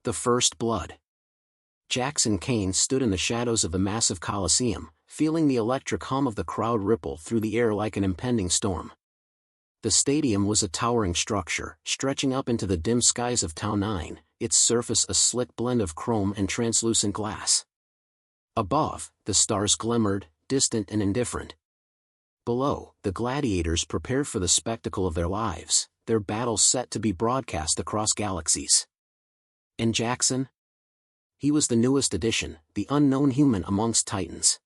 The First Blood. Jackson Kane stood in the shadows of the massive Colosseum, feeling the electric hum of the crowd ripple through the air like an impending storm. The stadium was a towering structure, stretching up into the dim skies of Town 9, its surface a slick blend of chrome and translucent glass. Above, the stars glimmered, distant and indifferent. Below, the gladiators prepared for the spectacle of their lives, their battles set to be broadcast across galaxies. And Jackson? He was the newest addition, the unknown human amongst titans.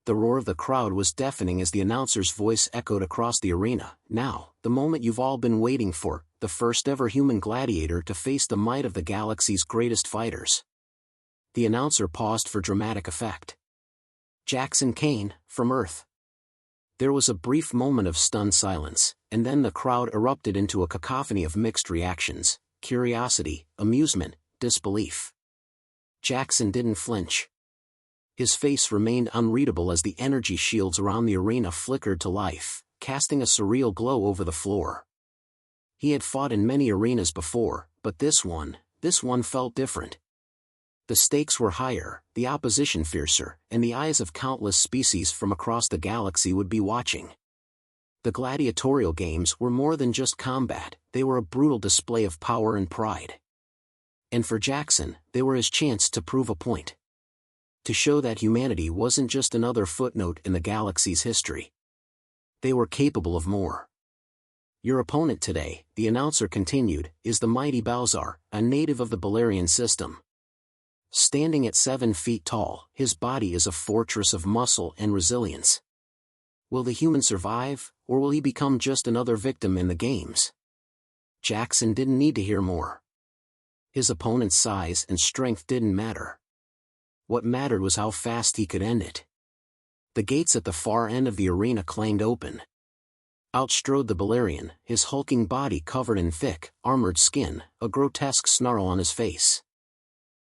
The roar of the crowd was deafening as the announcer's voice echoed across the arena. Now, the moment you've all been waiting for, the first ever human gladiator to face the might of the galaxy's greatest fighters. The announcer paused for dramatic effect. Jackson Kane, from Earth. There was a brief moment of stunned silence, and then the crowd erupted into a cacophony of mixed reactions: curiosity, amusement, disbelief. Jackson didn't flinch. His face remained unreadable as the energy shields around the arena flickered to life, casting a surreal glow over the floor. He had fought in many arenas before, but this one felt different. The stakes were higher, the opposition fiercer, and the eyes of countless species from across the galaxy would be watching. The gladiatorial games were more than just combat, they were a brutal display of power and pride. And for Jackson, they were his chance to prove a point. To show that humanity wasn't just another footnote in the galaxy's history. They were capable of more. Your opponent today, the announcer continued, is the mighty Balzar, a native of the Balerian system. Standing at 7 feet tall, his body is a fortress of muscle and resilience. Will the human survive, or will he become just another victim in the games? Jackson didn't need to hear more. His opponent's size and strength didn't matter. What mattered was how fast he could end it. The gates at the far end of the arena clanged open. Out strode the Balerian, his hulking body covered in thick, armored skin, a grotesque snarl on his face.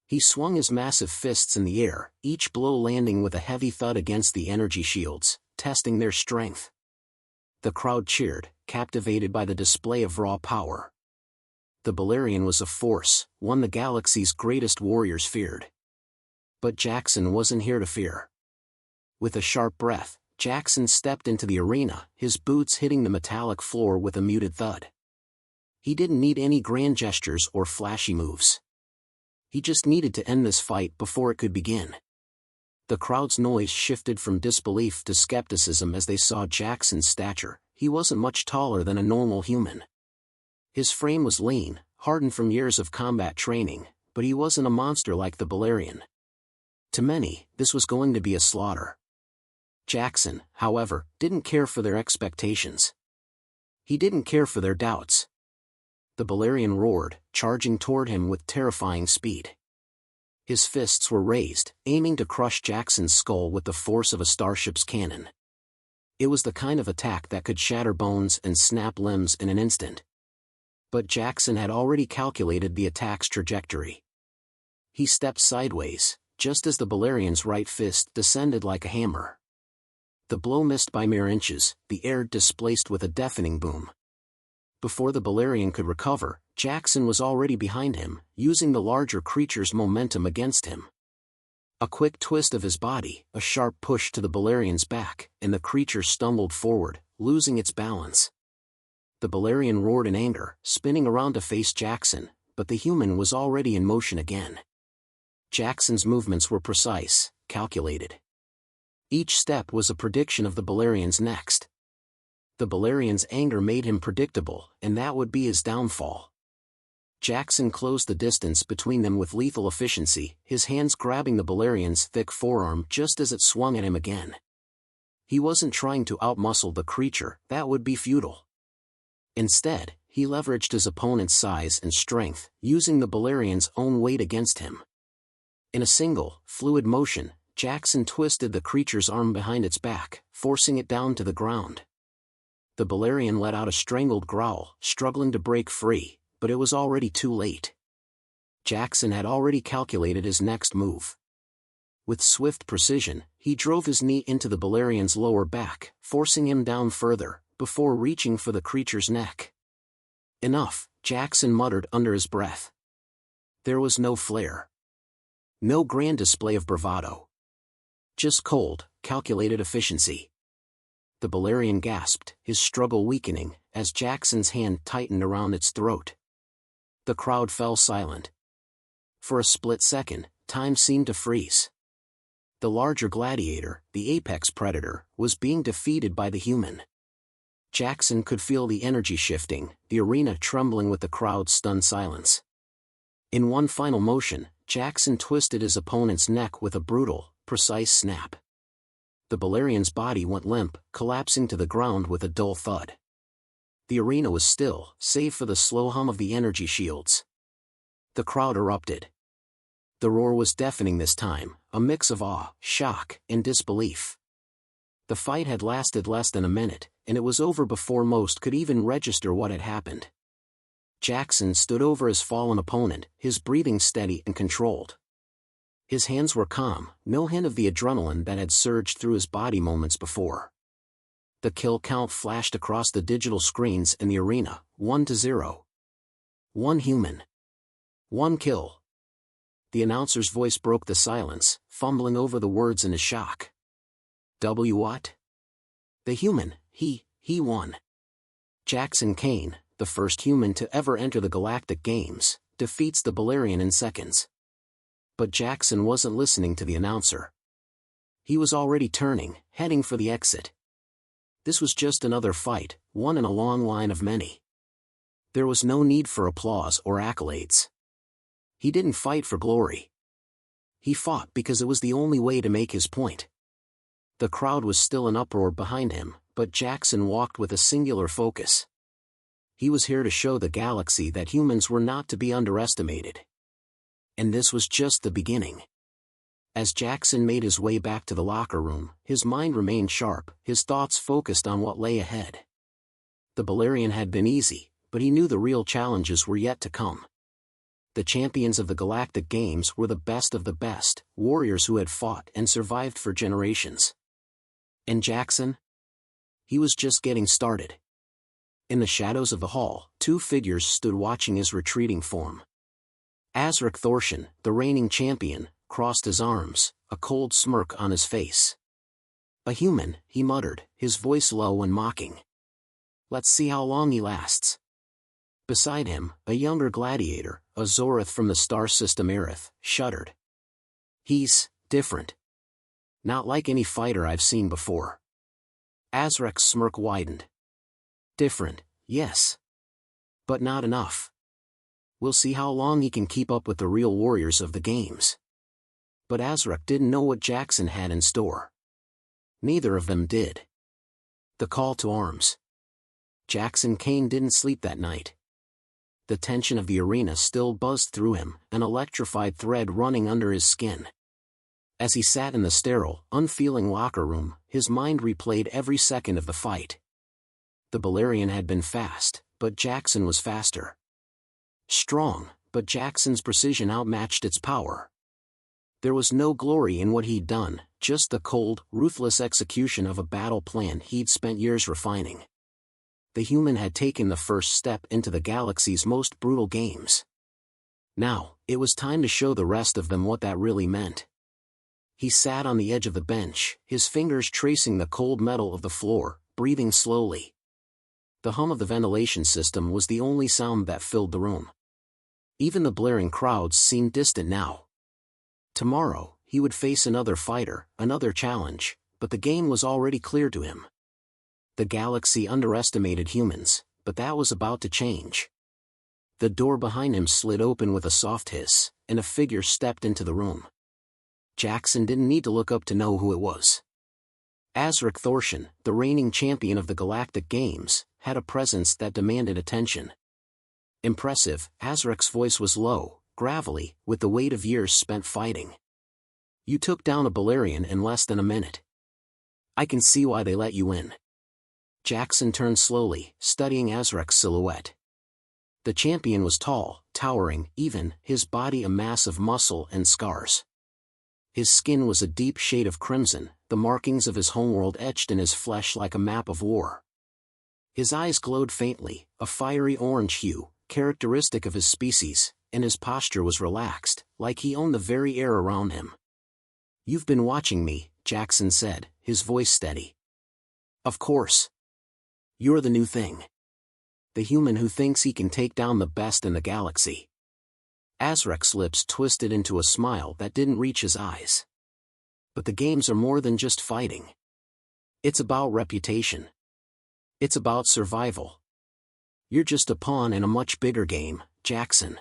He swung his massive fists in the air, each blow landing with a heavy thud against the energy shields, testing their strength. The crowd cheered, captivated by the display of raw power. The Balerian was a force, one the galaxy's greatest warriors feared. But Jackson wasn't here to fear. With a sharp breath, Jackson stepped into the arena, his boots hitting the metallic floor with a muted thud. He didn't need any grand gestures or flashy moves. He just needed to end this fight before it could begin. The crowd's noise shifted from disbelief to skepticism as they saw Jackson's stature. He wasn't much taller than a normal human. His frame was lean, hardened from years of combat training, but he wasn't a monster like the Balerian. To many, this was going to be a slaughter. Jackson, however, didn't care for their expectations. He didn't care for their doubts. The Balerian roared, charging toward him with terrifying speed. His fists were raised, aiming to crush Jackson's skull with the force of a starship's cannon. It was the kind of attack that could shatter bones and snap limbs in an instant. But Jackson had already calculated the attack's trajectory. He stepped sideways, just as the Balerian's right fist descended like a hammer. The blow missed by mere inches, the air displaced with a deafening boom. Before the Balerian could recover, Jackson was already behind him, using the larger creature's momentum against him. A quick twist of his body, a sharp push to the Balerian's back, and the creature stumbled forward, losing its balance. The Balerian roared in anger, spinning around to face Jackson, but the human was already in motion again. Jackson's movements were precise, calculated. Each step was a prediction of the Balerian's next. The Balerian's anger made him predictable, and that would be his downfall. Jackson closed the distance between them with lethal efficiency, his hands grabbing the Balerian's thick forearm just as it swung at him again. He wasn't trying to outmuscle the creature, that would be futile. Instead, he leveraged his opponent's size and strength, using the Balerian's own weight against him. In a single, fluid motion, Jackson twisted the creature's arm behind its back, forcing it down to the ground. The Balerian let out a strangled growl, struggling to break free, but it was already too late. Jackson had already calculated his next move. With swift precision, he drove his knee into the Balerian's lower back, forcing him down further, before reaching for the creature's neck. Enough, Jackson muttered under his breath. There was no flair. No grand display of bravado. Just cold, calculated efficiency. The Balerian gasped, his struggle weakening, as Jackson's hand tightened around its throat. The crowd fell silent. For a split second, time seemed to freeze. The larger gladiator, the apex predator, was being defeated by the human. Jackson could feel the energy shifting, the arena trembling with the crowd's stunned silence. In one final motion, Jackson twisted his opponent's neck with a brutal, precise snap. The Balerian's body went limp, collapsing to the ground with a dull thud. The arena was still, save for the slow hum of the energy shields. The crowd erupted. The roar was deafening this time, a mix of awe, shock, and disbelief. The fight had lasted less than a minute, and it was over before most could even register what had happened. Jackson stood over his fallen opponent, his breathing steady and controlled. His hands were calm, no hint of the adrenaline that had surged through his body moments before. The kill count flashed across the digital screens in the arena, 1-0. 1 human. 1 kill. The announcer's voice broke the silence, fumbling over the words in his shock. What? The human, he won. Jackson Kane, the first human to ever enter the Galactic Games, defeats the Balerian in seconds. But Jackson wasn't listening to the announcer. He was already turning, heading for the exit. This was just another fight, one in a long line of many. There was no need for applause or accolades. He didn't fight for glory. He fought because it was the only way to make his point. The crowd was still in uproar behind him, but Jackson walked with a singular focus. He was here to show the galaxy that humans were not to be underestimated. And this was just the beginning. As Jackson made his way back to the locker room, his mind remained sharp, his thoughts focused on what lay ahead. The Balerian had been easy, but he knew the real challenges were yet to come. The champions of the Galactic Games were the best of the best, warriors who had fought and survived for generations. And Jackson? He was just getting started. In the shadows of the hall, 2 figures stood watching his retreating form. Azrak Thorshan, the reigning champion, crossed his arms, a cold smirk on his face. A human, he muttered, his voice low and mocking. Let's see how long he lasts. Beside him, a younger gladiator, a Zorith from the star system Aerith, shuddered. He's different. Not like any fighter I've seen before. Azrak's smirk widened. Different, yes. But not enough. We'll see how long he can keep up with the real warriors of the games. But Azrak didn't know what Jackson had in store. Neither of them did. The call to arms. Jackson Kane didn't sleep that night. The tension of the arena still buzzed through him, an electrified thread running under his skin. As he sat in the sterile, unfeeling locker room, his mind replayed every second of the fight. The Balerian had been fast, but Jackson was faster. Strong, but Jackson's precision outmatched its power. There was no glory in what he'd done, just the cold, ruthless execution of a battle plan he'd spent years refining. The human had taken the first step into the galaxy's most brutal games. Now, it was time to show the rest of them what that really meant. He sat on the edge of the bench, his fingers tracing the cold metal of the floor, breathing slowly. The hum of the ventilation system was the only sound that filled the room. Even the blaring crowds seemed distant now. Tomorrow, he would face another fighter, another challenge, but the game was already clear to him. The galaxy underestimated humans, but that was about to change. The door behind him slid open with a soft hiss, and a figure stepped into the room. Jackson didn't need to look up to know who it was. Azrak Thorshan, the reigning champion of the Galactic Games, had a presence that demanded attention. Impressive, Azrak's voice was low, gravelly, with the weight of years spent fighting. You took down a Balerian in less than a minute. I can see why they let you in. Jackson turned slowly, studying Azrak's silhouette. The champion was tall, towering, even, his body a mass of muscle and scars. His skin was a deep shade of crimson, the markings of his homeworld etched in his flesh like a map of war. His eyes glowed faintly, a fiery orange hue, characteristic of his species, and his posture was relaxed, like he owned the very air around him. "You've been watching me," Jackson said, his voice steady. "Of course. You're the new thing. The human who thinks he can take down the best in the galaxy." Azrek's lips twisted into a smile that didn't reach his eyes. "But the games are more than just fighting. It's about reputation. It's about survival. You're just a pawn in a much bigger game, Jackson."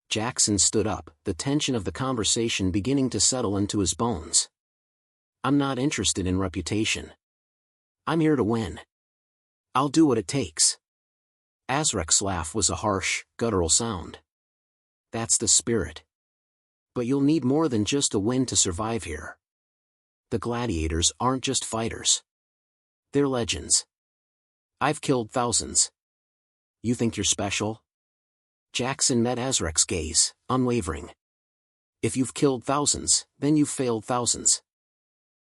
Jackson stood up, the tension of the conversation beginning to settle into his bones. "I'm not interested in reputation. I'm here to win. I'll do what it takes." Azrek's laugh was a harsh, guttural sound. "That's the spirit. But you'll need more than just a win to survive here. The gladiators aren't just fighters. They're legends. I've killed thousands. You think you're special?" Jackson met Azrek's gaze, unwavering. "If you've killed thousands, then you've failed thousands."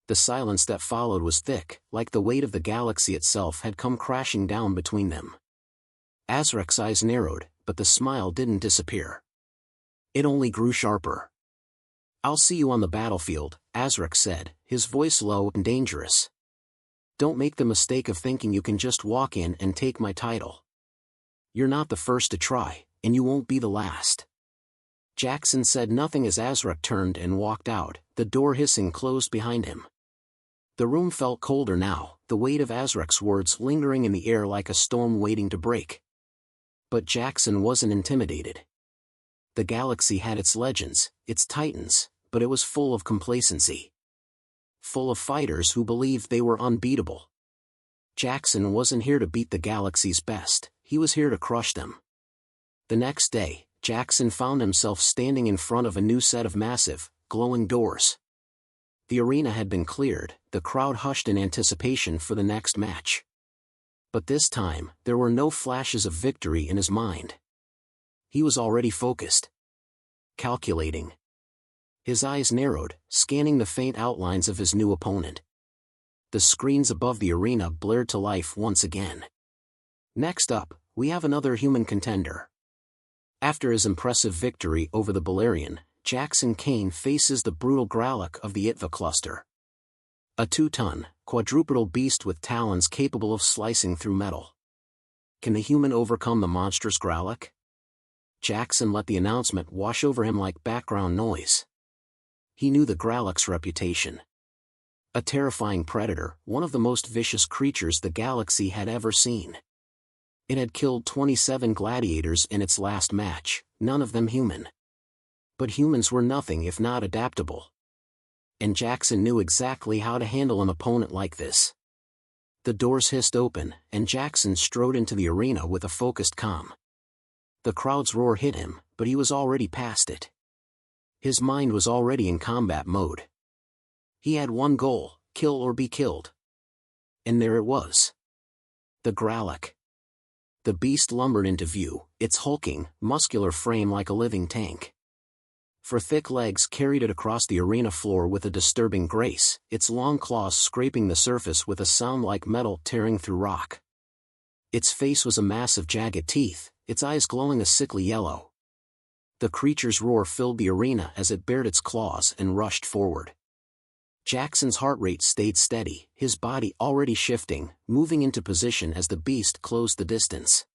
The silence that followed was thick, like the weight of the galaxy itself had come crashing down between them. Azrek's eyes narrowed, but the smile didn't disappear. It only grew sharper. "I'll see you on the battlefield," Azrek said, his voice low and dangerous. "Don't make the mistake of thinking you can just walk in and take my title. You're not the first to try, and you won't be the last." Jackson said nothing as Azrek turned and walked out, the door hissing closed behind him. The room felt colder now, the weight of Azrek's words lingering in the air like a storm waiting to break. But Jackson wasn't intimidated. The galaxy had its legends, its titans, but it was full of complacency. Full of fighters who believed they were unbeatable. Jackson wasn't here to beat the galaxy's best, he was here to crush them. The next day, Jackson found himself standing in front of a new set of massive, glowing doors. The arena had been cleared, the crowd hushed in anticipation for the next match. But this time, there were no flashes of victory in his mind. He was already focused. Calculating. His eyes narrowed, scanning the faint outlines of his new opponent. The screens above the arena blared to life once again. "Next up, we have another human contender." After his impressive victory over the Balerian, Jackson Kane faces the brutal Gralak of the Itva cluster. A 2-ton, quadrupedal beast with talons capable of slicing through metal. Can the human overcome the monstrous Gralak? Jackson let the announcement wash over him like background noise. He knew the Gralak's reputation. A terrifying predator, one of the most vicious creatures the galaxy had ever seen. It had killed 27 gladiators in its last match, none of them human. But humans were nothing if not adaptable. And Jackson knew exactly how to handle an opponent like this. The doors hissed open, and Jackson strode into the arena with a focused calm. The crowd's roar hit him, but he was already past it. His mind was already in combat mode. He had one goal: kill or be killed. And there it was. The Gralak. The beast lumbered into view, its hulking, muscular frame like a living tank. For thick legs carried it across the arena floor with a disturbing grace, its long claws scraping the surface with a sound like metal tearing through rock. Its face was a mass of jagged teeth, its eyes glowing a sickly yellow. The creature's roar filled the arena as it bared its claws and rushed forward. Jackson's heart rate stayed steady, his body already shifting, moving into position as the beast closed the distance.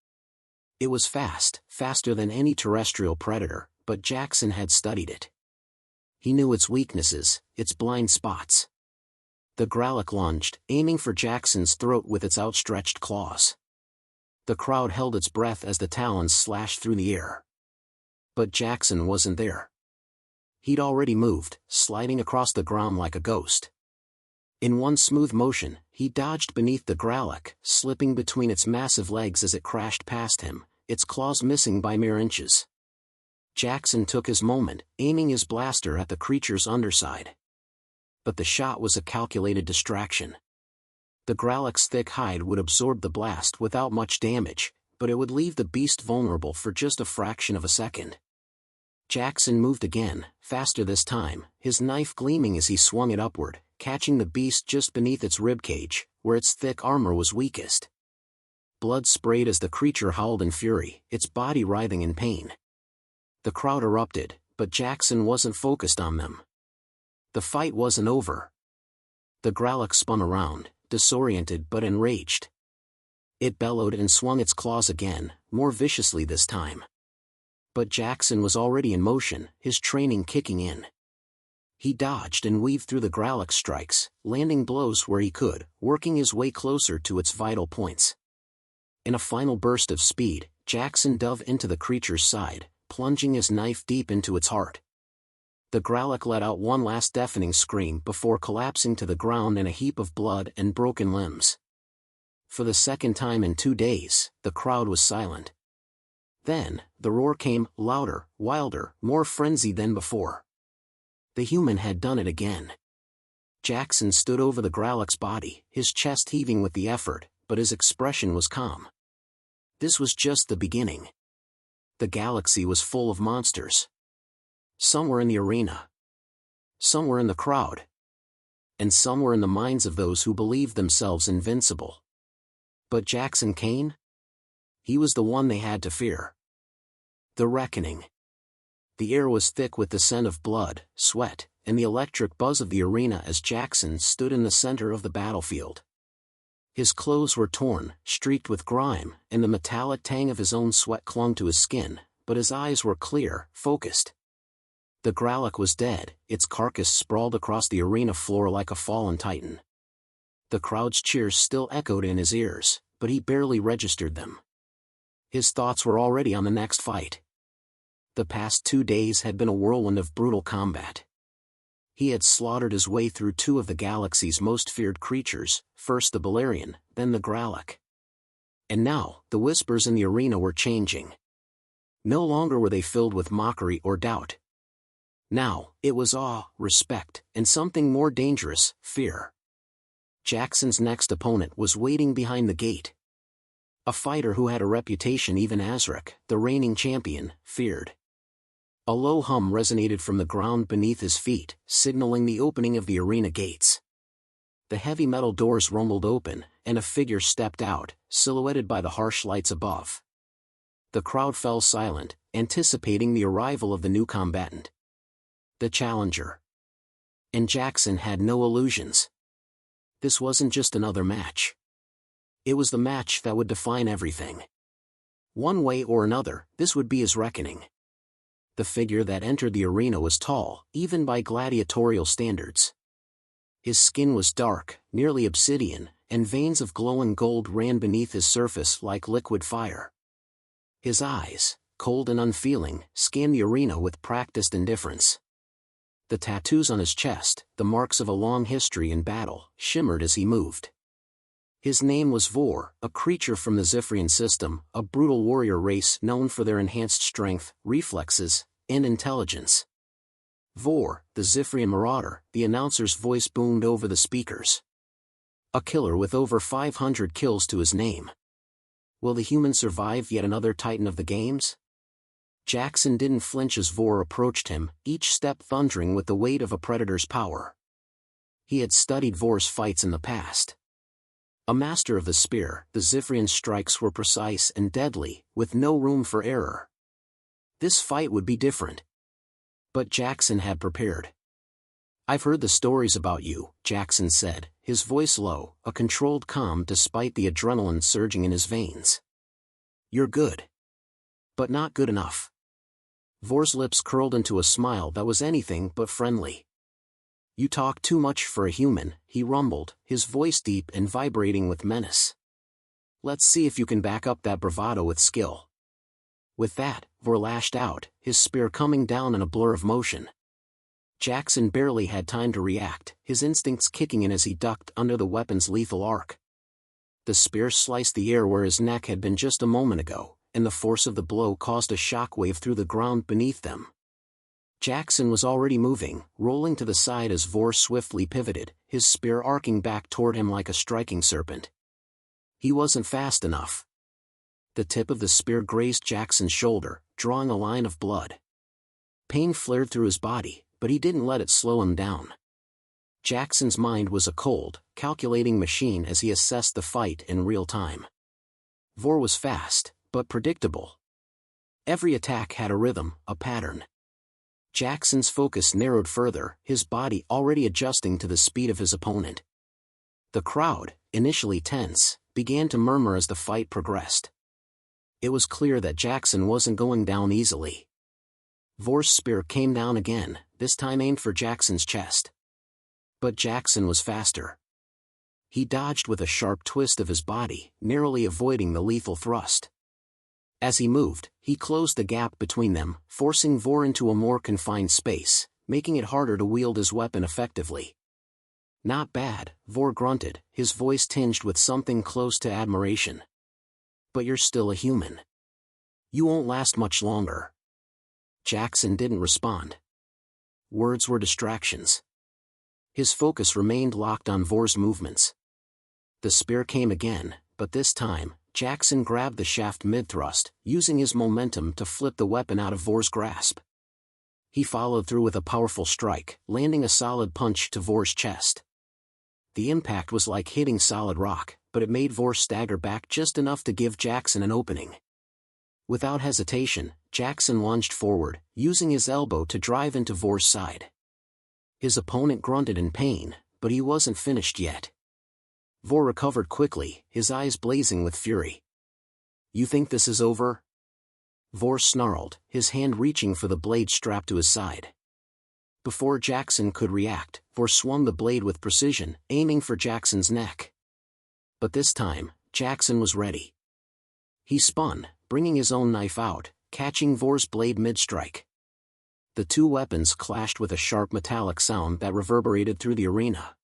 It was fast, faster than any terrestrial predator, but Jackson had studied it. He knew its weaknesses, its blind spots. The Gralak lunged, aiming for Jackson's throat with its outstretched claws. The crowd held its breath as the talons slashed through the air. But Jackson wasn't there. He'd already moved, sliding across the ground like a ghost. In one smooth motion, he dodged beneath the Gralak, slipping between its massive legs as it crashed past him, its claws missing by mere inches. Jackson took his moment, aiming his blaster at the creature's underside. But the shot was a calculated distraction. The Gralak's thick hide would absorb the blast without much damage, but it would leave the beast vulnerable for just a fraction of a second. Jackson moved again, faster this time, his knife gleaming as he swung it upward, catching the beast just beneath its ribcage, where its thick armor was weakest. Blood sprayed as the creature howled in fury, its body writhing in pain. The crowd erupted, but Jackson wasn't focused on them. The fight wasn't over. The Gralloc spun around, disoriented but enraged. It bellowed and swung its claws again, more viciously this time. But Jackson was already in motion, his training kicking in. He dodged and weaved through the Gralloc's strikes, landing blows where he could, working his way closer to its vital points. In a final burst of speed, Jackson dove into the creature's side, plunging his knife deep into its heart. The Gralloc let out one last deafening scream before collapsing to the ground in a heap of blood and broken limbs. For the second time in 2 days, the crowd was silent. Then, the roar came, louder, wilder, more frenzied than before. The human had done it again. Jackson stood over the Gralloc's body, his chest heaving with the effort, but his expression was calm. This was just the beginning. The galaxy was full of monsters. Some were in the arena. Some were in the crowd. And some were in the minds of those who believed themselves invincible. But Jackson Kane? He was the one they had to fear. The reckoning. The air was thick with the scent of blood, sweat, and the electric buzz of the arena as Jackson stood in the center of the battlefield. His clothes were torn, streaked with grime, and the metallic tang of his own sweat clung to his skin, but his eyes were clear, focused. The Gralloc was dead, its carcass sprawled across the arena floor like a fallen titan. The crowd's cheers still echoed in his ears, but he barely registered them. His thoughts were already on the next fight. The past 2 days had been a whirlwind of brutal combat. He had slaughtered his way through 2 of the galaxy's most feared creatures, first the Balerion, then the Gralloc. And now, the whispers in the arena were changing. No longer were they filled with mockery or doubt. Now, it was awe, respect, and something more dangerous, fear. Jackson's next opponent was waiting behind the gate. A fighter who had a reputation even Azrak, the reigning champion, feared. A low hum resonated from the ground beneath his feet, signaling the opening of the arena gates. The heavy metal doors rumbled open, and a figure stepped out, silhouetted by the harsh lights above. The crowd fell silent, anticipating the arrival of the new combatant. The challenger. And Jackson had no illusions. This wasn't just another match. It was the match that would define everything. One way or another, this would be his reckoning. The figure that entered the arena was tall, even by gladiatorial standards. His skin was dark, nearly obsidian, and veins of glowing gold ran beneath his surface like liquid fire. His eyes, cold and unfeeling, scanned the arena with practiced indifference. The tattoos on his chest, the marks of a long history in battle, shimmered as he moved. His name was Vor, a creature from the Zifrian system, a brutal warrior race known for their enhanced strength, reflexes, and intelligence. Vor, the Zifrian marauder, the announcer's voice boomed over the speakers. A killer with over 500 kills to his name. Will the human survive yet another titan of the games? Jackson didn't flinch as Vor approached him, each step thundering with the weight of a predator's power. He had studied Vor's fights in the past. A master of the spear, the Zifrian strikes were precise and deadly, with no room for error. This fight would be different. But Jackson had prepared. "I've heard the stories about you," Jackson said, his voice low, a controlled calm despite the adrenaline surging in his veins. "You're good. But not good enough." Vor's lips curled into a smile that was anything but friendly. "You talk too much for a human," he rumbled, his voice deep and vibrating with menace. "Let's see if you can back up that bravado with skill." With that, Vor lashed out, his spear coming down in a blur of motion. Jackson barely had time to react, his instincts kicking in as he ducked under the weapon's lethal arc. The spear sliced the air where his neck had been just a moment ago, and the force of the blow caused a shockwave through the ground beneath them. Jackson was already moving, rolling to the side as Vor swiftly pivoted, his spear arcing back toward him like a striking serpent. He wasn't fast enough. The tip of the spear grazed Jackson's shoulder, drawing a line of blood. Pain flared through his body, but he didn't let it slow him down. Jackson's mind was a cold, calculating machine as he assessed the fight in real time. Vor was fast, but predictable. Every attack had a rhythm, a pattern. Jackson's focus narrowed further, his body already adjusting to the speed of his opponent. The crowd, initially tense, began to murmur as the fight progressed. It was clear that Jackson wasn't going down easily. Vor's spear came down again, this time aimed for Jackson's chest. But Jackson was faster. He dodged with a sharp twist of his body, narrowly avoiding the lethal thrust. As he moved, he closed the gap between them, forcing Vor into a more confined space, making it harder to wield his weapon effectively. "Not bad," Vor grunted, his voice tinged with something close to admiration. "But you're still a human. You won't last much longer." Jackson didn't respond. Words were distractions. His focus remained locked on Vor's movements. The spear came again, but this time, Jackson grabbed the shaft mid-thrust, using his momentum to flip the weapon out of Vor's grasp. He followed through with a powerful strike, landing a solid punch to Vor's chest. The impact was like hitting solid rock, but it made Vor stagger back just enough to give Jackson an opening. Without hesitation, Jackson lunged forward, using his elbow to drive into Vor's side. His opponent grunted in pain, but he wasn't finished yet. Vor recovered quickly, his eyes blazing with fury. "You think this is over?" Vor snarled, his hand reaching for the blade strapped to his side. Before Jackson could react, Vor swung the blade with precision, aiming for Jackson's neck. But this time, Jackson was ready. He spun, bringing his own knife out, catching Vor's blade mid-strike. The two weapons clashed with a sharp metallic sound that reverberated through the arena.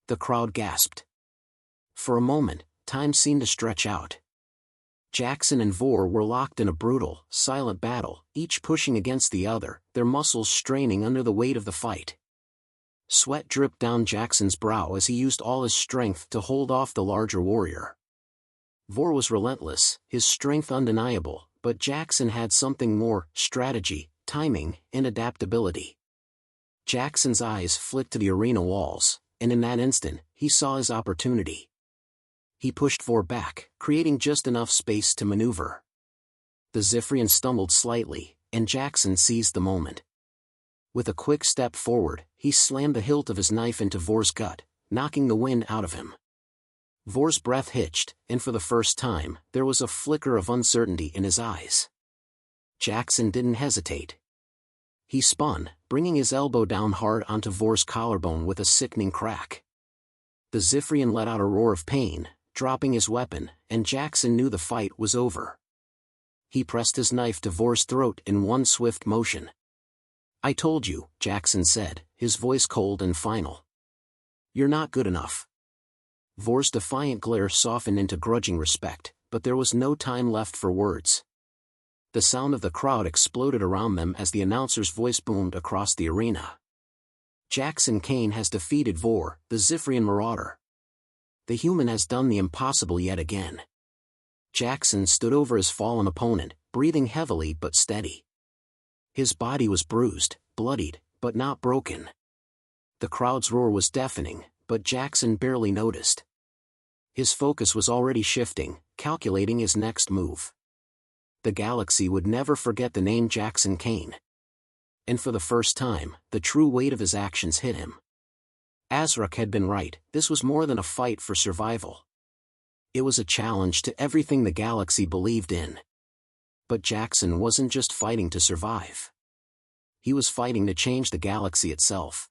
The crowd gasped. For a moment, time seemed to stretch out. Jackson and Vor were locked in a brutal, silent battle, each pushing against the other, their muscles straining under the weight of the fight. Sweat dripped down Jackson's brow as he used all his strength to hold off the larger warrior. Vor was relentless, his strength undeniable, but Jackson had something more: strategy, timing, and adaptability. Jackson's eyes flicked to the arena walls, and in that instant, he saw his opportunity. He pushed Vor back, creating just enough space to maneuver. The Zifrian stumbled slightly, and Jackson seized the moment. With a quick step forward, he slammed the hilt of his knife into Vor's gut, knocking the wind out of him. Vor's breath hitched, and for the first time, there was a flicker of uncertainty in his eyes. Jackson didn't hesitate. He spun, bringing his elbow down hard onto Vor's collarbone with a sickening crack. The Zifrian let out a roar of pain, dropping his weapon, and Jackson knew the fight was over. He pressed his knife to Vor's throat in one swift motion. "I told you," Jackson said, his voice cold and final. "You're not good enough." Vor's defiant glare softened into grudging respect, but there was no time left for words. The sound of the crowd exploded around them as the announcer's voice boomed across the arena. "Jackson Kane has defeated Vor, the Zifrian marauder. The human has done the impossible yet again." Jackson stood over his fallen opponent, breathing heavily but steady. His body was bruised, bloodied, but not broken. The crowd's roar was deafening, but Jackson barely noticed. His focus was already shifting, calculating his next move. The galaxy would never forget the name Jackson Kane. And for the first time, the true weight of his actions hit him. Azrak had been right, this was more than a fight for survival. It was a challenge to everything the galaxy believed in. But Jackson wasn't just fighting to survive. He was fighting to change the galaxy itself.